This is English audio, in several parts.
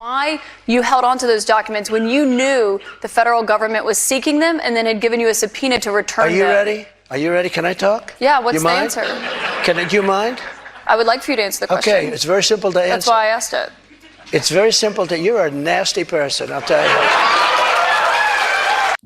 Why you held on to those documents when you knew the federal government was seeking them and then had given you a subpoena to return them. Are you ready? Are you ready? Can I talk? Yeah, what's the answer? Do you mind? I would like for you to answer the question. Okay, it's very simple to answer. That's why I asked it. It's very simple to, you're a nasty person, I'll tell you.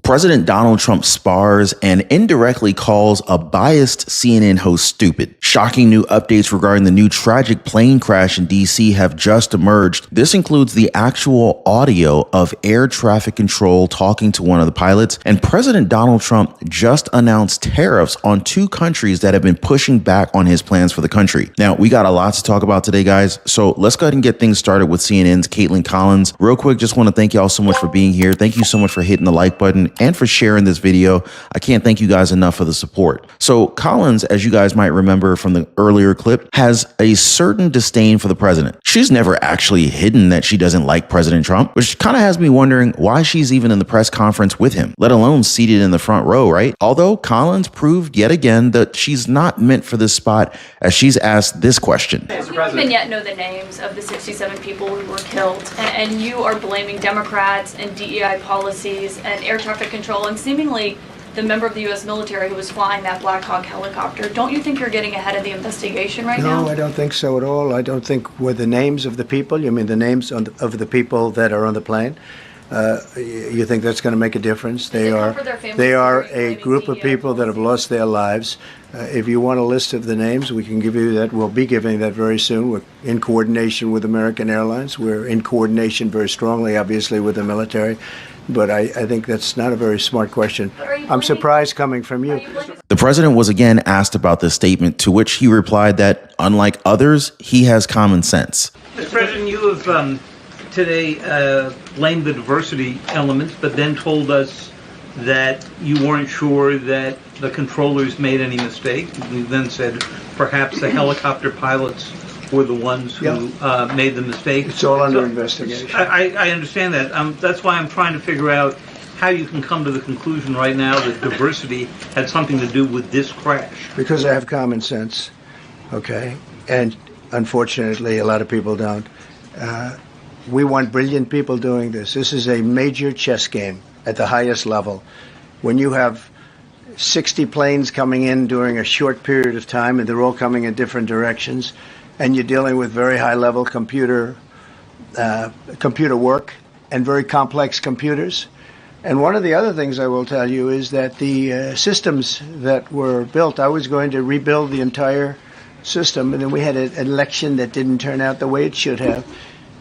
President Donald Trump spars and indirectly calls a biased CNN host stupid. Shocking new updates regarding the new tragic plane crash in D.C. have just emerged. This includes the actual audio of air traffic control talking to one of the pilots, and President Donald Trump just announced tariffs on 2 countries that have been pushing back on his plans for the country. Now, we got a lot to talk about today, guys, so let's go ahead and get things started with CNN's Kaitlan Collins. Real quick, just want to thank y'all so much for being here. Thank you so much for hitting the like button and for sharing this video. I can't thank you guys enough for the support. So Collins, as you guys might remember from the earlier clip, has a certain disdain for the president. She's never actually hidden that she doesn't like President Trump, which kind of has me wondering why she's even in the press conference with him, let alone seated in the front row, right? Although Collins proved yet again that she's not meant for this spot, as she's asked this question. We don't even yet know the names of the 67 people who were killed, and you are blaming Democrats and DEI policies and air traffic control and seemingly the member of the U.S. military who was flying that Black Hawk helicopter. Don't you think you're getting ahead of the investigation right now? No, I don't think so at all. I don't think with the names of the people, you mean the names of the people that are on the plane? You think that's going to make a difference? They are a group of people that have lost their lives. If you want a list of the names, we can give you that. We'll be giving that very soon. We're in coordination with American Airlines. We're in coordination very strongly, obviously, with the military. But I think that's not a very smart question. I'm surprised coming from you. The president was again asked about this statement, to which he replied that, unlike others, he has common sense. Mr. President, you have today blamed the diversity elements, but then told us that you weren't sure that the controllers made any mistake. You then said perhaps the helicopter pilots were the ones who made the mistake. It's all under investigation. I understand that. That's why I'm trying to figure out how you can come to the conclusion right now that diversity had something to do with this crash. Because I have common sense, okay? And unfortunately, a lot of people don't. We want brilliant people doing this. This is a major chess game at the highest level. When you have 60 planes coming in during a short period of time, and they're all coming in different directions, and you're dealing with very high-level computer work and very complex computers. And one of the other things I will tell you is that the systems that were built, I was going to rebuild the entire system, and then we had an election that didn't turn out the way it should have.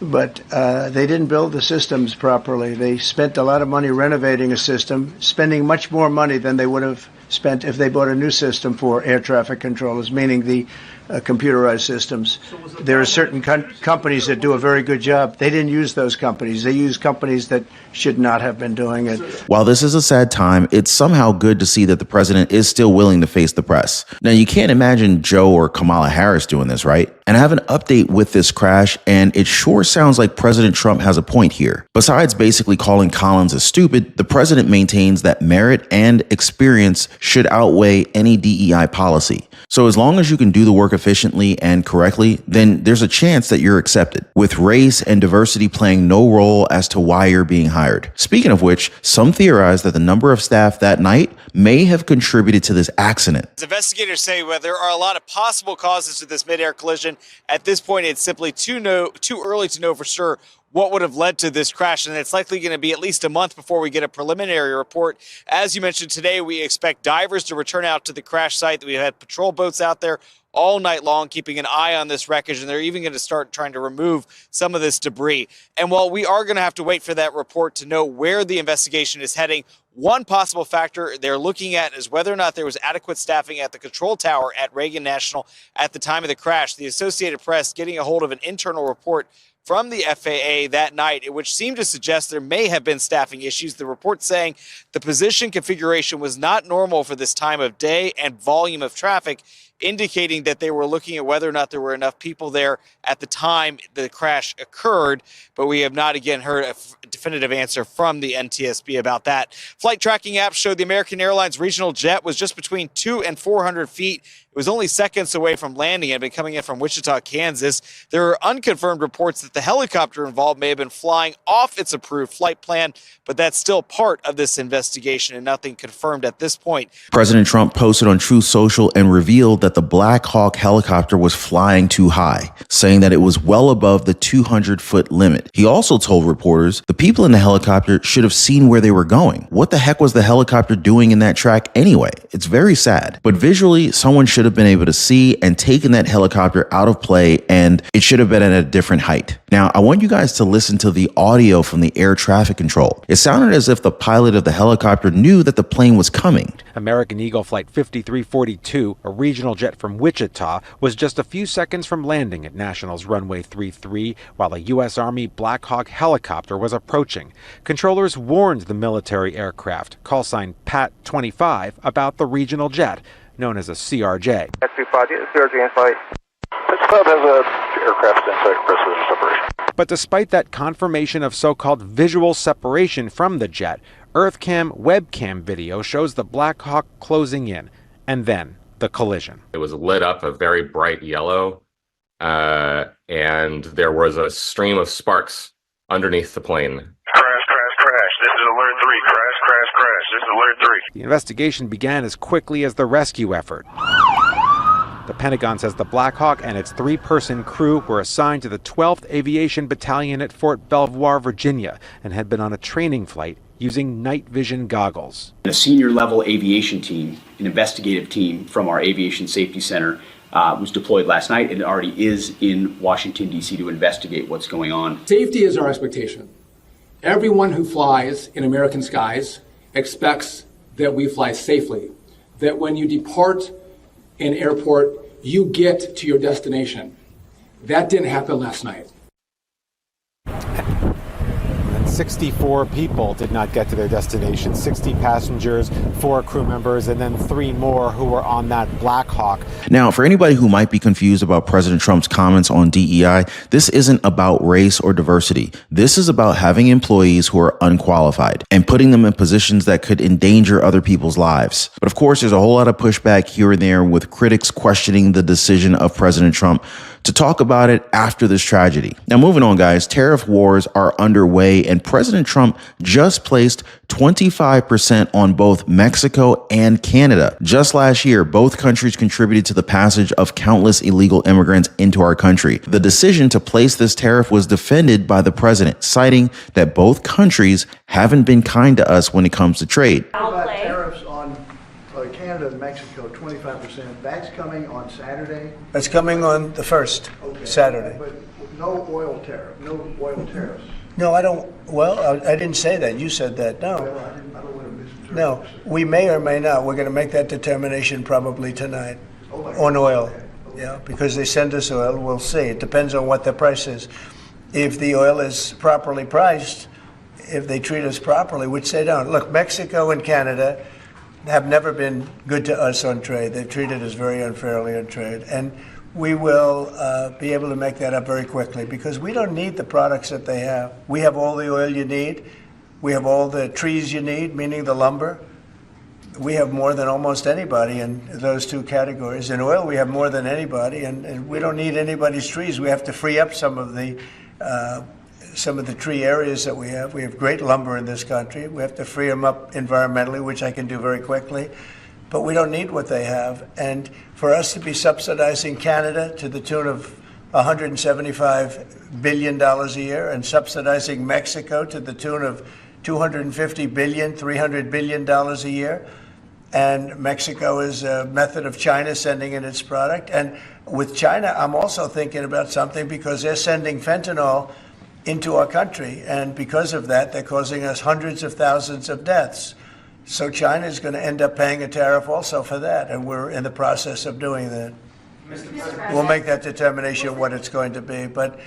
But they didn't build the systems properly. They spent a lot of money renovating a system, spending much more money than they would have spent if they bought a new system for air traffic controllers, meaning the computerized systems. There are certain companies that do a very good job. They didn't use those companies. They used companies that should not have been doing it. While this is a sad time, it's somehow good to see that the president is still willing to face the press. Now, you can't imagine Joe or Kamala Harris doing this, right? And I have an update with this crash, and it sure sounds like President Trump has a point here. Besides basically calling Collins a stupid, the president maintains that merit and experience should outweigh any DEI policy. So as long as you can do the work efficiently and correctly, then there's a chance that you're accepted, with race and diversity playing no role as to why you're being hired. Speaking of which, some theorize that the number of staff that night may have contributed to this accident. Investigators say there are a lot of possible causes to this mid-air collision. At this point, it's simply too early to know for sure what would have led to this crash, and it's likely going to be at least a month before we get a preliminary report. As you mentioned today, we expect divers to return out to the crash site. We've had patrol boats out there all night long, keeping an eye on this wreckage, and they're even going to start trying to remove some of this debris. And while we are going to have to wait for that report to know where the investigation is heading, one possible factor they're looking at is whether or not there was adequate staffing at the control tower at Reagan National at the time of the crash. The Associated Press getting a hold of an internal report from the FAA that night, which seemed to suggest there may have been staffing issues. The report saying the position configuration was not normal for this time of day and volume of traffic. indicating that they were looking at whether or not there were enough people there at the time the crash occurred. But we have not again heard a definitive answer from the NTSB about that. Flight tracking apps showed the American Airlines regional jet was just between 200 and 400 feet. It was only seconds away from landing. It had been coming in from Wichita, Kansas. There are unconfirmed reports that the helicopter involved may have been flying off its approved flight plan, but that's still part of this investigation and nothing confirmed at this point. President Trump posted on Truth Social and revealed that the Black Hawk helicopter was flying too high, saying that it was well above the 200-foot limit. He also told reporters the people in the helicopter should have seen where they were going. What the heck was the helicopter doing in that track anyway? It's very sad. But visually, someone should have been able to see and taken that helicopter out of play, and it should have been at a different height. Now, I want you guys to listen to the audio from the air traffic control. It sounded as if the pilot of the helicopter knew that the plane was coming. American Eagle Flight 5342, a regional jet from Wichita, was just a few seconds from landing at Nationals Runway 33 while a U.S. Army Black Hawk helicopter was approaching. Controllers warned the military aircraft, call sign PAT-25, about the regional jet, known as a CRJ. CRJ in flight. This club has a aircraft in sight for precision separation. But despite that confirmation of so-called visual separation from the jet, EarthCam webcam video shows the Black Hawk closing in, and then the collision. It was lit up a very bright yellow, and there was a stream of sparks underneath the plane. Crash. This is alert 3. Crash. This is alert 3. The investigation began as quickly as the rescue effort. The Pentagon says the Black Hawk and its 3-person crew were assigned to the 12th Aviation Battalion at Fort Belvoir, Virginia, and had been on a training flight using night vision goggles. A senior level aviation team, an investigative team from our Aviation Safety Center, was deployed last night and already is in Washington, D.C. to investigate what's going on. Safety is our expectation. Everyone who flies in American skies expects that we fly safely, that when you depart an airport, you get to your destination. That didn't happen last night. And 64 people did not get to their destination, 60 passengers, 4 crew members, and then 3 more who were on that Black Hawk. Now, for anybody who might be confused about President Trump's comments on DEI, this isn't about race or diversity. This is about having employees who are unqualified and putting them in positions that could endanger other people's lives. But of course, there's a whole lot of pushback here and there with critics questioning the decision of President Trump to talk about it after this tragedy. Now, moving on, guys, tariff wars are underway, and President Trump just placed 25% on both Mexico and Canada. Just last year, both countries contributed to the passage of countless illegal immigrants into our country. The decision to place this tariff was defended by the president, citing that both countries haven't been kind to us when it comes to trade. Tariffs on Canada and Mexico, 25%. That's coming on Saturday? That's coming on the 1st, okay. Saturday. But no oil tariff, no oil tariffs. No, I don't. Well, I didn't say that. You said that. No. Well, I don't want to misinterpret. No, we may or may not. We're going to make that determination probably tonight on oil. Okay. Yeah, because they send us oil. We'll see. It depends on what the price is. If the oil is properly priced, if they treat us properly, which they don't. Look, Mexico and Canada have never been good to us on trade. They've treated us very unfairly on trade. And we will be able to make that up very quickly because we don't need the products that they have. We have all the oil you need. We have all the trees you need, meaning the lumber. We have more than almost anybody in those 2 categories. In oil, we have more than anybody, and we don't need anybody's trees. We have to free up some of the tree areas that we have. We have great lumber in this country. We have to free them up environmentally, which I can do very quickly. But we don't need what they have. And for us to be subsidizing Canada to the tune of $175 billion a year and subsidizing Mexico to the tune of $250 billion, $300 billion a year, and Mexico is a method of China sending in its product. And with China, I'm also thinking about something because they're sending fentanyl into our country, and because of that, they're causing us hundreds of thousands of deaths. So China is going to end up paying a tariff also for that, and we're in the process of doing that. We'll make that determination what it's going to be, but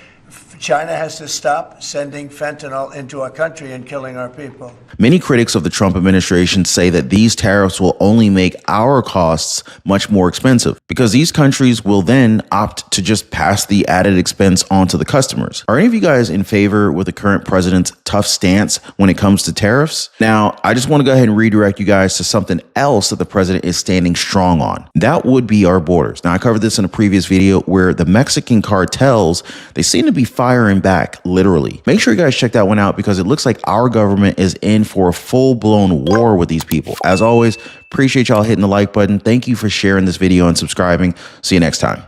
China has to stop sending fentanyl into our country and killing our people. Many critics of the Trump administration say that these tariffs will only make our costs much more expensive. because these countries will then opt to just pass the added expense on to the customers. Are any of you guys in favor with the current president's tough stance when it comes to tariffs? Now, I just want to go ahead and redirect you guys to something else that the president is standing strong on. That would be our borders. Now, I covered this in a previous video where the Mexican cartels, they seem to be firing back, literally. Make sure you guys check that one out because it looks like our government is in for a full-blown war with these people. As always, appreciate y'all hitting the like button. Thank you for sharing this video and subscribing. See you next time.